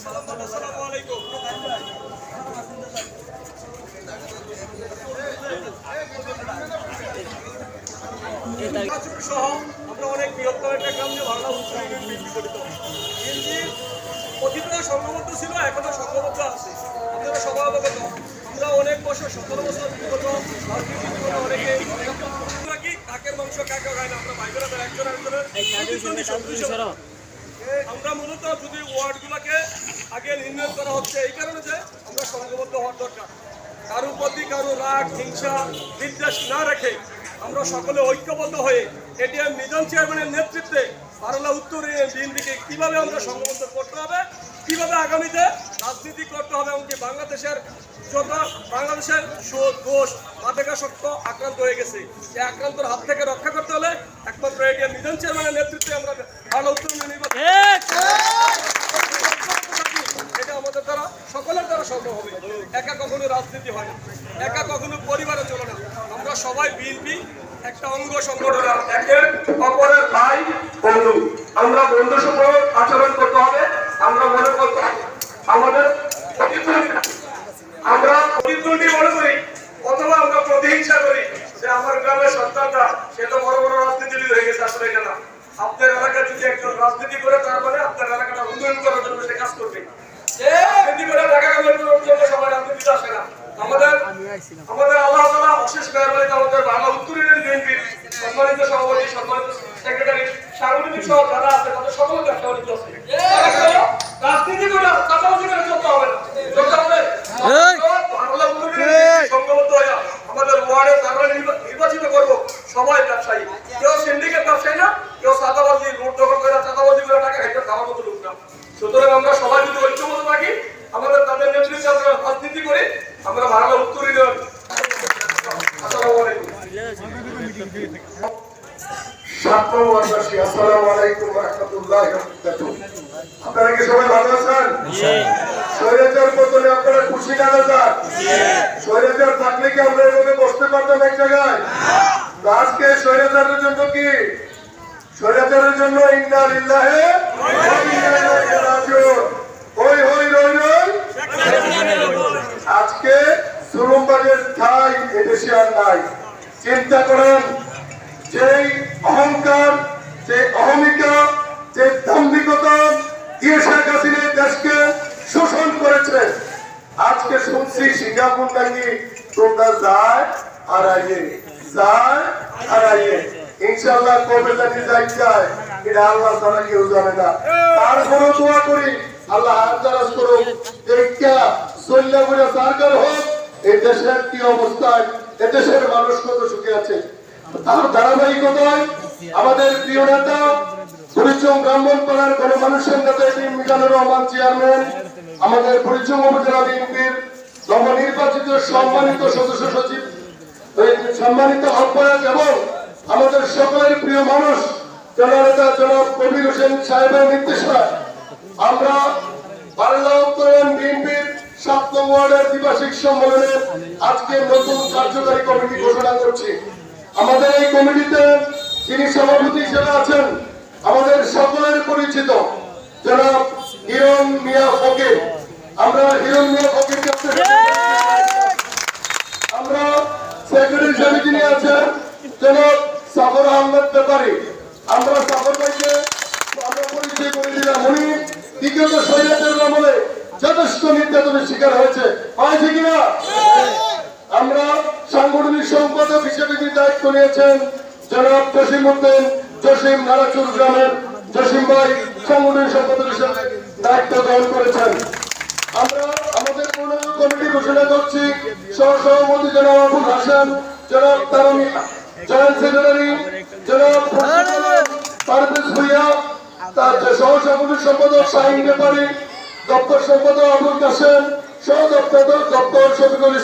আসসালামু আলাইকুম। সহ আমরা অনেক বৃহত্তর একটা গ্রাম যে ভাড়া বিকৃত অতীতে সংঘবদ্ধ ছিল, এখনো সংঘবদ্ধ আছে। আপনারা সবাই অবগত, আমরা অনেক বছর 17 বছর বিগত অনেকে কি কাকের মাংস কাকে খায় না, আমরা ভাই বোনেদের একজন একজনের আমরা মূলত যদি ওয়ার্ডগুলোকে আগে নির্ণয় করা হচ্ছে এই কারণে যে আমরা সংঘবদ্ধ হওয়ার দরকার। কারো প্রতি কারো রাগ হিংসা বিদ্বেষ না রেখে আমরা সকলে ঐক্যবদ্ধ হয়ে এটিএম মিজান চেয়ারম্যানের নেতৃত্বে বারলা উত্তর বিএনপিকে কীভাবে আমরা সংঘবদ্ধ করতে হবে, কীভাবে আগামীতে রাজনীতি করতে হবে, এমনকি বাংলাদেশের সুদ দোষ মাদকাসক্ত আক্রান্ত হয়ে গেছে, এই আক্রান্তর হাত থেকে রক্ষা করতে হলে একমাত্র এটিএম মিজান চেয়ারম্যানের নেতৃত্বে আমরা বারলা উত্তর নির্বাচন এটা আমাদের দ্বারা সকলের দ্বারা সম্ভব হবে। একা কখনো রাজনীতি হয় না, একা কখনো পরিবারে চলে না। আমরা সবাই বিএনপি একটা অঙ্গ সংগঠন, একে অপরের ভাই বন্ধু। আমরা বন্ধু সম্পর্ক আচরণ করতে হবে। আমরা মনে করতে আমাদের আমরা প্রতিদ্বন্দ্বী মনে করি অথবা আমরা প্রতিহিংসা করি যে আমার গ্রামের সন্তানটা সে তো বড় বড় রাজনীতিবিদ হয়ে গেছে। আসলে এটা না। আপনার এলাকায় যদি একজন রাজনীতি করে তার মানে আপনার এলাকাটা উন্নয়ন করার জন্য সে কাজ করবে। আমাদের আল্লাহ তাআলা অশেষ মেহেরবানি, আমাদের বাংলা উত্তরের বিএনপির সম্মানিত সভাপতি, সম্মানিত সেক্রেটারি, সাংগঠনিক সহ যারা আছে তাদের সকল ব্যবসা বাণিজ্য আছে। রাজনীতি করে চাঁদাবাজি করে চলতে হবে না, চলতে হবে বাংলা উত্তরের সংঘবদ্ধ হয়ে আমাদের ওয়ার্ডে যারা নির্বাচিত করবো সবাই ব্যবসায়ী। কেউ সিন্ডিকেট ব্যবসায়ী না, কেউ চাঁদাবাজি লুট দখল করে চাঁদাবাজি করে টাকা খাইতে খাওয়ার মতো লোক না। সুতরাং আমরা সবাই যদি ঐক্যবদ্ধ থাকি, আমাদের তাদের নেতৃত্বে আমরা রাজনীতি করি, আমরা বাংলা উত্তরী আসসালামু আলাইকুম। আসসালামু আলাইকুম ওয়া রাহমাতুল্লাহি ওয়া বারাকাতুহু। আপনারা কি সবাই ভালো আছেন? স্বৈরাচার পতনে আপনারা খুশি না স্যার? স্বৈরাচার থাকলে কি আমরা এভাবে বসতে পারতাম এক জায়গায়? আজকে স্বৈরাচারের জন্য কি? স্বৈরাচারের জন্য ইন্না লিল্লাহি ওয়া ইন্না ইলাইহি রাজিউন। হই হই রই রই। আজকে জুলুমবাজের ঠাঁই এদেশে আর নাই। চিন্তা করেন, যেই অহংকার, যে অহমিকা, যে দাম্ভিকতা দিয়ে শেখ হাসিনা দেশকে শোষণ করেছে। আজকে শুনছি সিঙ্গাপুর নাকি তোমরা যায় আর আইয়ে, যায় আর আইয়ে। ইনশাআল্লাহ কবে জানি যাই যায় এটা আল্লাহ ছাড়া কেউ জানে না। তারপরেও দোয়া করি আল্লাহ হাজারাজ করুক, দেখা সল্লা করে সরকার হোক। এই দেশের কি অবস্থায়, এ দেশের মানুষ কত সুখে আছে। তার ধারাবাহিকতায় আমাদের প্রিয় নেতা পরিচম ব্রাহ্মণপাড়ার গণমানুষের নেতা এটিএম মিজানুর রহমান চেয়ারম্যান, আমাদের পরিচম উপজেলা বিএনপির নবনির্বাচিত সম্মানিত সদস্য সচিব, সম্মানিত আহ্বায়ক এবং আমাদের সকলের প্রিয় মানুষ জননেতা জনাব কবির হোসেন সাহেবের নির্দেশনায় আমরা বাংলা উত্তরণ বিএনপির ৭ নং ওয়ার্ডের দ্বিবার্ষিক সম্মেলনে আজকে নতুন কার্যকারী কমিটি ঘোষণা করছি। আমাদের এই কমিটিতে যিনি সভাপতি হিসেবে আছেন আমাদের সকলের পরিচিত জনাব হিরণ মিয়া ফকির। আমরা হিরণ মিয়া ফকিরকে আমরা সেক্রেটারি হিসেবে যিনি আছেন জনাব সাফর আহমেদ ব্যাপারী। আমরা সাফর ভাইকে আমরা পরিচয় করে দিলাম। উনি বিগত স্বৈরাচারের আমলে যথেষ্ট নির্যাতনের শিকার হয়েছে, হয়েছে কিনা? আমরা সাংগঠনিক সম্পাদক হিসেবে যিনি দায়িত্ব নিয়েছেন জনাব জসিম উদ্দিন, জসিম নারাচুর গ্রামের জসিম ভাই সাংগঠনিক সম্পাদক হিসেবে দায়িত্ব গ্রহণ করেছেন। আমরা আমাদের পূর্ণাঙ্গ কমিটি ঘোষণা করছি। সহসভাপতি জনাব আবুল হাসান, জনাব তারুণী, জয়েন্ট সেক্রেটারি জনাব পারভেজ ভুইয়া, তার সহসভাপতি সম্পাদক শাহিন ব্যাপারী, দপ্তর সম্পাদক আবুল কাসেম, সহ দপ্তর শফিকুল ইসলাম।